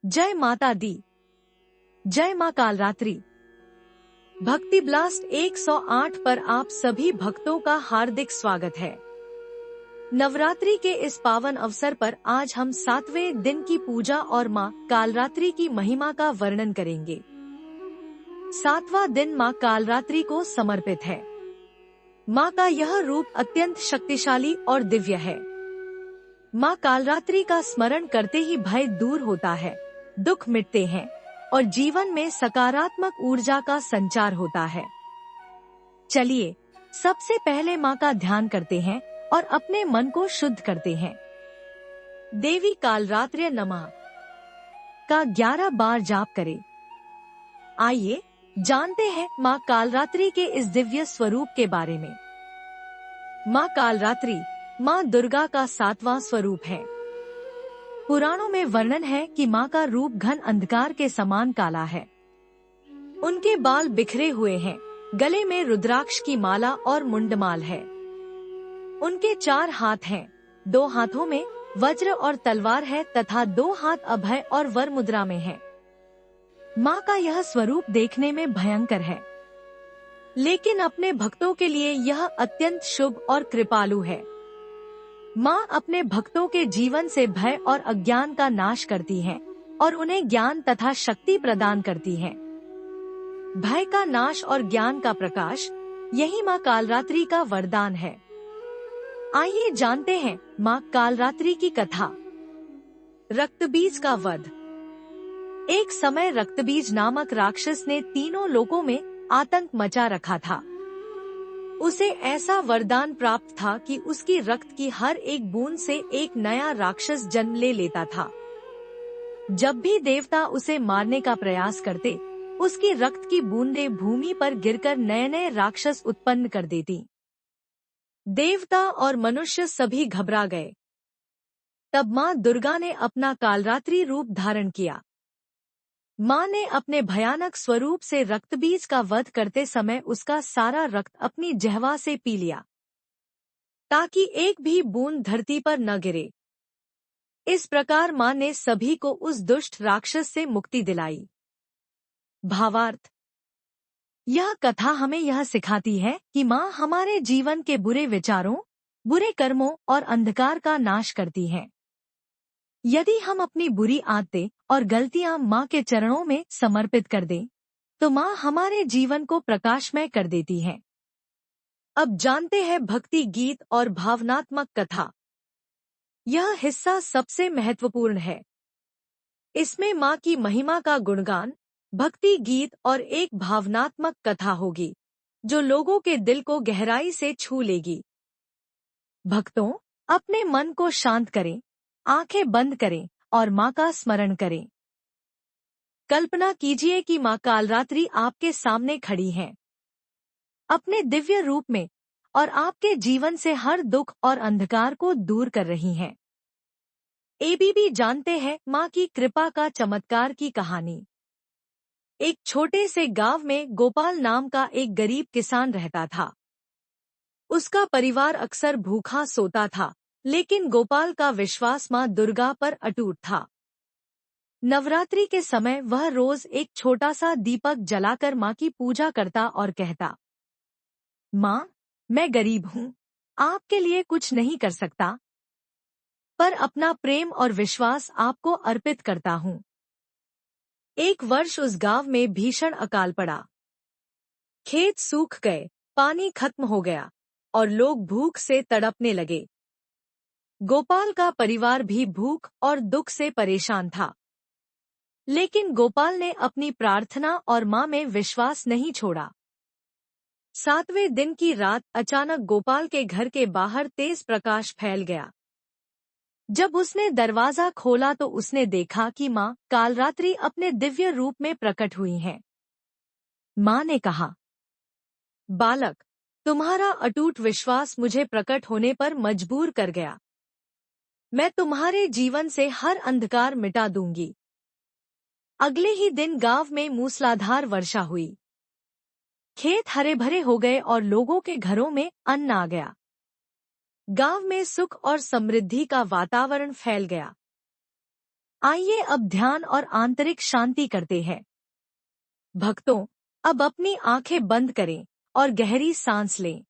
जय माता दी। जय मां कालरात्रि। भक्ति ब्लास्ट 108 पर आप सभी भक्तों का हार्दिक स्वागत है। नवरात्रि के इस पावन अवसर पर आज हम 7वें दिन की पूजा और मां कालरात्रि की महिमा का वर्णन करेंगे। 7वां दिन मां कालरात्रि को समर्पित है। मां का यह रूप अत्यंत शक्तिशाली और दिव्य है। मां कालरात्रि का स्मरण करते ही भय दूर होता है, दुख मिटते हैं और जीवन में सकारात्मक ऊर्जा का संचार होता है। चलिए सबसे पहले मां का ध्यान करते हैं और अपने मन को शुद्ध करते हैं। देवी कालरात्र्य नमः का 11 बार जाप करें। आइए जानते हैं मां कालरात्रि के इस दिव्य स्वरूप के बारे में। मां कालरात्रि मां दुर्गा का 7वां स्वरूप है। पुराणों में वर्णन है कि मां का रूप घन अंधकार के समान काला है। उनके बाल बिखरे हुए हैं, गले में रुद्राक्ष की माला और मुंडमाल है। उनके 4 हाथ हैं, 2 हाथों में वज्र और तलवार है तथा 2 हाथ अभय और वर मुद्रा में है। मां का यह स्वरूप देखने में भयंकर है, लेकिन अपने भक्तों के लिए यह अत्यंत शुभ और कृपालु है। मां अपने भक्तों के जीवन से भय और अज्ञान का नाश करती हैं और उन्हें ज्ञान तथा शक्ति प्रदान करती हैं। भय का नाश और ज्ञान का प्रकाश, यही मां कालरात्रि का वरदान है। आइए जानते हैं मां कालरात्रि की कथा। रक्तबीज का वध। एक समय रक्तबीज नामक राक्षस ने तीनों लोकों में आतंक मचा रखा था। उसे ऐसा वरदान प्राप्त था कि उसकी रक्त की हर एक बूंद से एक नया राक्षस जन्म ले लेता था। जब भी देवता उसे मारने का प्रयास करते, उसकी रक्त की बूंदें भूमि पर गिरकर नए नए राक्षस उत्पन्न कर देती। देवता और मनुष्य सभी घबरा गए। तब मां दुर्गा ने अपना कालरात्रि रूप धारण किया। मां ने अपने भयानक स्वरूप से रक्तबीज का वध करते समय उसका सारा रक्त अपनी जिह्वा से पी लिया, ताकि एक भी बूंद धरती पर न गिरे। इस प्रकार मां ने सभी को उस दुष्ट राक्षस से मुक्ति दिलाई। भावार्थ। यह कथा हमें यह सिखाती है कि मां हमारे जीवन के बुरे विचारों, बुरे कर्मों और अंधकार का नाश करती है। यदि हम अपनी बुरी आदतें और गलतियां मां के चरणों में समर्पित कर दें, तो मां हमारे जीवन को प्रकाशमय कर देती है। अब जानते हैं भक्ति गीत और भावनात्मक कथा। यह हिस्सा सबसे महत्वपूर्ण है। इसमें मां की महिमा का गुणगान, भक्ति गीत और एक भावनात्मक कथा होगी, जो लोगों के दिल को गहराई से छू लेगी। भक्तों, अपने मन को शांत करें, आंखें बंद करें और मां का स्मरण करें। कल्पना कीजिए कि मां कालरात्रि आपके सामने खड़ी हैं, अपने दिव्य रूप में, और आपके जीवन से हर दुख और अंधकार को दूर कर रही हैं। एबीबी जानते हैं मां की कृपा का चमत्कार की कहानी। एक छोटे से गांव में गोपाल नाम का एक गरीब किसान रहता था। उसका परिवार अक्सर भूखा सोता था, लेकिन गोपाल का विश्वास मां दुर्गा पर अटूट था। नवरात्रि के समय वह रोज एक छोटा सा दीपक जलाकर मां की पूजा करता और कहता, मां, मैं गरीब हूँ, आपके लिए कुछ नहीं कर सकता, पर अपना प्रेम और विश्वास आपको अर्पित करता हूँ। एक वर्ष उस गांव में भीषण अकाल पड़ा। खेत सूख गए, पानी खत्म हो गया और लोग भूख से तड़पने लगे। गोपाल का परिवार भी भूख और दुख से परेशान था। लेकिन गोपाल ने अपनी प्रार्थना और मां में विश्वास नहीं छोड़ा। 7वें दिन की रात अचानक गोपाल के घर के बाहर तेज प्रकाश फैल गया। जब उसने दरवाजा खोला तो उसने देखा कि मां कालरात्रि अपने दिव्य रूप में प्रकट हुई हैं। मां ने कहा, बालक, तुम्हारा अटूट विश्वास मुझे प्रकट होने पर मजबूर कर गया। मैं तुम्हारे जीवन से हर अंधकार मिटा दूंगी। अगले ही दिन गांव में मूसलाधार वर्षा हुई। खेत हरे भरे हो गए और लोगों के घरों में अन्न आ गया। गांव में सुख और समृद्धि का वातावरण फैल गया। आइए अब ध्यान और आंतरिक शांति करते हैं। भक्तों, अब अपनी आंखें बंद करें और गहरी सांस लें।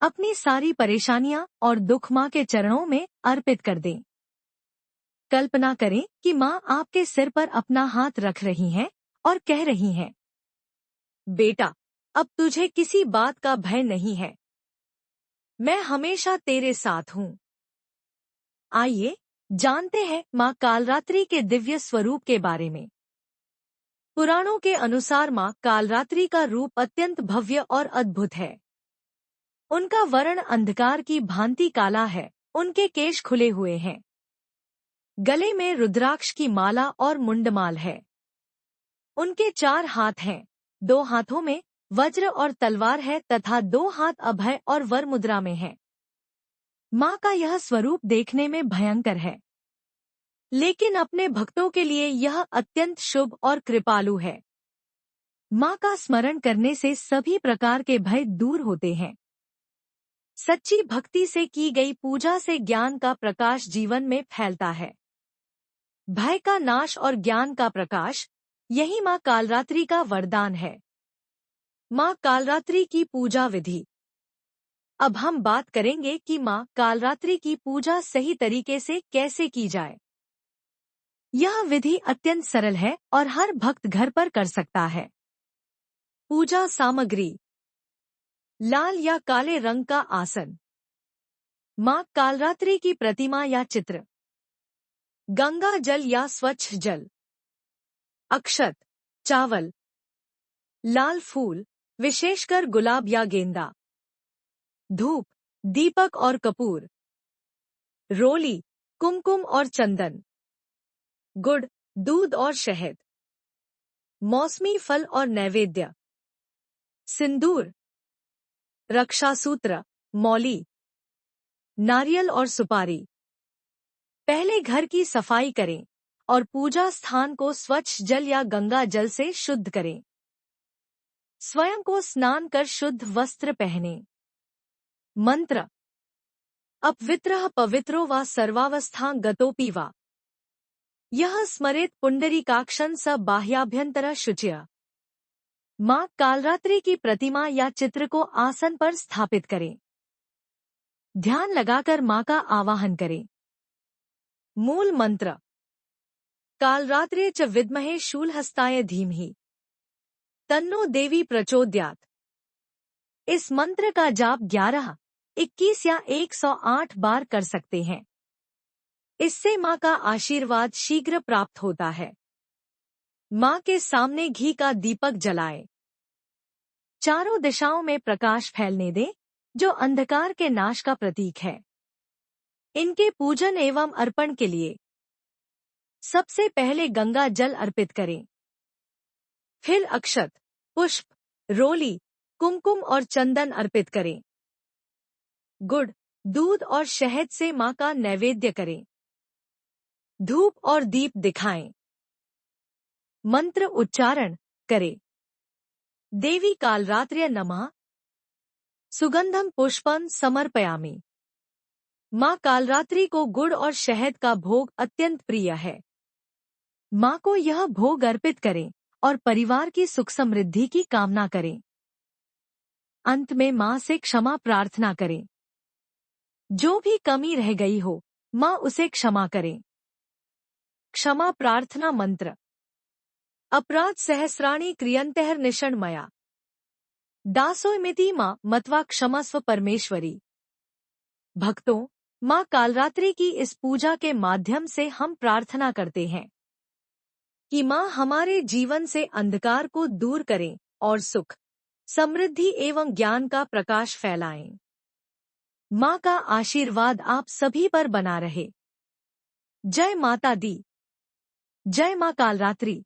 अपनी सारी परेशानियां और दुख माँ के चरणों में अर्पित कर दें। कल्पना करें कि माँ आपके सिर पर अपना हाथ रख रही हैं और कह रही हैं, बेटा, अब तुझे किसी बात का भय नहीं है। मैं हमेशा तेरे साथ हूँ। आइए जानते हैं माँ कालरात्रि के दिव्य स्वरूप के बारे में। पुराणों के अनुसार माँ कालरात्रि का रूप अत्यंत भव्य और अद्भुत है। उनका वर्ण अंधकार की भांति काला है। उनके केश खुले हुए हैं। गले में रुद्राक्ष की माला और मुंडमाल है। उनके 4 हाथ हैं। 2 हाथों में वज्र और तलवार है तथा 2 हाथ अभय और वर मुद्रा में है। माँ का यह स्वरूप देखने में भयंकर है, लेकिन अपने भक्तों के लिए यह अत्यंत शुभ और कृपालु है। माँ का स्मरण करने से सभी प्रकार के भय दूर होते हैं। सच्ची भक्ति से की गई पूजा से ज्ञान का प्रकाश जीवन में फैलता है। भय का नाश और ज्ञान का प्रकाश, यही माँ कालरात्रि का वरदान है। माँ कालरात्रि की पूजा विधि। अब हम बात करेंगे कि माँ कालरात्रि की पूजा सही तरीके से कैसे की जाए। यह विधि अत्यंत सरल है और हर भक्त घर पर कर सकता है। पूजा सामग्री: लाल या काले रंग का आसन, माँ कालरात्रि की प्रतिमा या चित्र, गंगा जल या स्वच्छ जल, अक्षत, चावल, लाल फूल, विशेषकर गुलाब या गेंदा, धूप, दीपक और कपूर, रोली, कुमकुम और चंदन, गुड़, दूध और शहद, मौसमी फल और नैवेद्य, सिंदूर, रक्षासूत्र, मौली, नारियल और सुपारी। पहले घर की सफाई करें और पूजा स्थान को स्वच्छ जल या गंगा जल से शुद्ध करें। स्वयं को स्नान कर शुद्ध वस्त्र पहनें। मंत्र: अपवित्रः पवित्रो वा सर्वावस्था गतोऽपि वा। यह स्मरेत पुंडरीकाक्षं स बाह्याभ्यंतर शुचिः। माँ कालरात्रि की प्रतिमा या चित्र को आसन पर स्थापित करें। ध्यान लगाकर माँ का आवाहन करें। मूल मंत्र: कालरात्रे च विद्महे शूलहस्ताय धीमहि तन्नो देवी प्रचोदयात्। इस मंत्र का जाप 11, 21 या 108 बार कर सकते हैं। इससे माँ का आशीर्वाद शीघ्र प्राप्त होता है। माँ के सामने घी का दीपक जलाएं। चारों दिशाओं में प्रकाश फैलने दें, जो अंधकार के नाश का प्रतीक है। इनके पूजन एवं अर्पण के लिए सबसे पहले गंगा जल अर्पित करें। फिर अक्षत, पुष्प, रोली, कुमकुम और चंदन अर्पित करें। गुड़, दूध और शहद से माँ का नैवेद्य करें। धूप और दीप दिखाएं। मंत्र उच्चारण करें। देवी कालरात्र्य नमः। सुगंधम पुष्पम समर्पयामि। माँ कालरात्रि को गुड़ और शहद का भोग अत्यंत प्रिय है। माँ को यह भोग अर्पित करें और परिवार की सुख समृद्धि की कामना करें। अंत में माँ से क्षमा प्रार्थना करें। जो भी कमी रह गई हो, माँ उसे क्षमा करें। क्षमा प्रार्थना मंत्र: अपराध सहस्राणि क्रियन्तेः निषण् मया दासोऽमिति माँ मत्वा क्षमस्व परमेश्वरी। भक्तों, माँ कालरात्रि की इस पूजा के माध्यम से हम प्रार्थना करते हैं कि माँ हमारे जीवन से अंधकार को दूर करें और सुख, समृद्धि एवं ज्ञान का प्रकाश फैलाएं। माँ का आशीर्वाद आप सभी पर बना रहे। जय माता दी। जय माँ कालरात्रि।